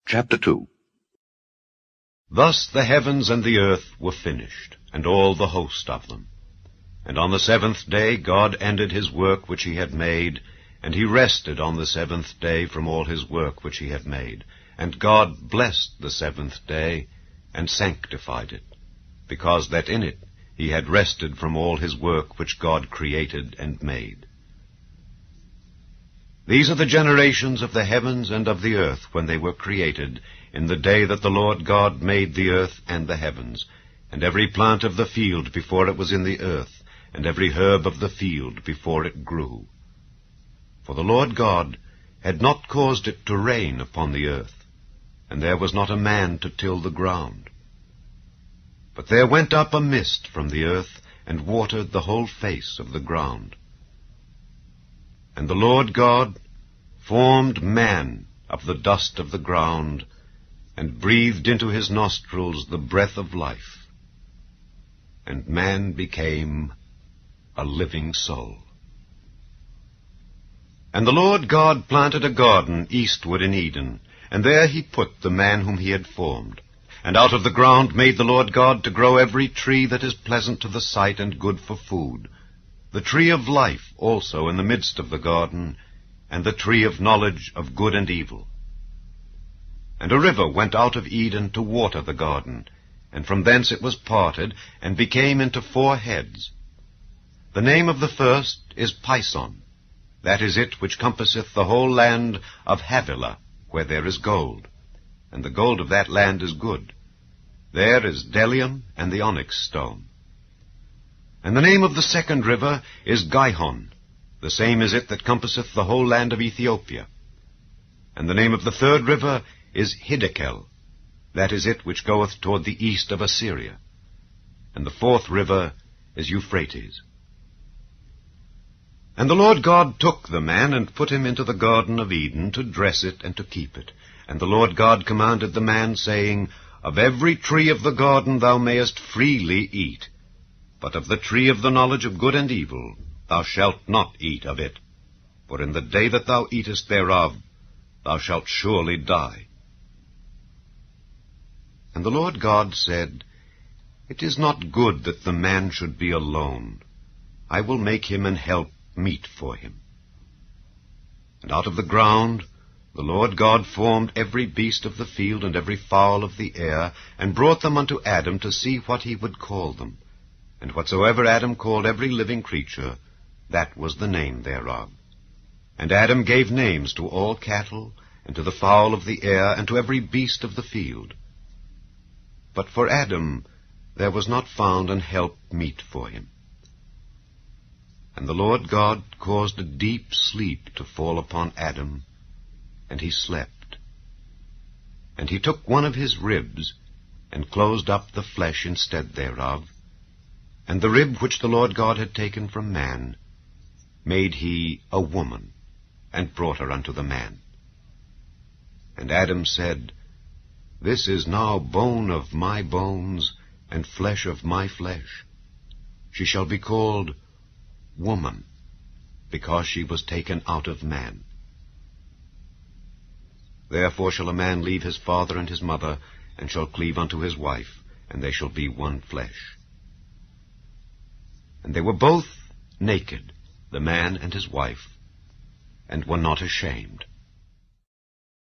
Chapter 2. Thus the heavens and the earth were finished, and all the host of them. And on the seventh day God ended his work which he had made, and he rested on the seventh day from all his work which he had made. And God blessed the seventh day, and sanctified it, because that in it he had rested from all his work which God created and made. These are the generations of the heavens and of the earth when they were created, in the day that the Lord God made the earth and the heavens, and every plant of the field before it was in the earth, and every herb of the field before it grew. For the Lord God had not caused it to rain upon the earth, and there was not a man to till the ground. But there went up a mist from the earth, and watered the whole face of the ground. And the Lord God formed man of the dust of the ground, and breathed into his nostrils the breath of life. And man became a living soul. And the Lord God planted a garden eastward in Eden, and there he put the man whom he had formed. And out of the ground made the Lord God to grow every tree that is pleasant to the sight and good for food, the tree of life also in the midst of the garden, and the tree of knowledge of good and evil. And a river went out of Eden to water the garden, and from thence it was parted, and became into 4 heads. The name of the first is Pison. That is it which compasseth the whole land of Havilah, where there is gold. And the gold of that land is good. There is bdellium and the onyx stone. And the name of the second river is Gihon. The same is it that compasseth the whole land of Ethiopia. And the name of the third river is Hiddekel. That is it which goeth toward the east of Assyria. And the fourth river is Euphrates. And the Lord God took the man, and put him into the garden of Eden, to dress it and to keep it. And the Lord God commanded the man, saying, Of every tree of the garden thou mayest freely eat, but of the tree of the knowledge of good and evil thou shalt not eat of it, for in the day that thou eatest thereof thou shalt surely die. And the Lord God said, It is not good that the man should be alone. I will make him an help meet for him. And out of the ground the Lord God formed every beast of the field and every fowl of the air, and brought them unto Adam to see what he would call them. And whatsoever Adam called every living creature, that was the name thereof. And Adam gave names to all cattle, and to the fowl of the air, and to every beast of the field. But for Adam there was not found an help meet for him. And the Lord God caused a deep sleep to fall upon Adam, and he slept. And he took one of his ribs, and closed up the flesh instead thereof, and the rib which the Lord God had taken from man made he a woman, and brought her unto the man. And Adam said, This is now bone of my bones, and flesh of my flesh. She shall be called woman, because she was taken out of man. Therefore shall a man leave his father and his mother, and shall cleave unto his wife, and they shall be one flesh. And they were both naked, the man and his wife, and were not ashamed.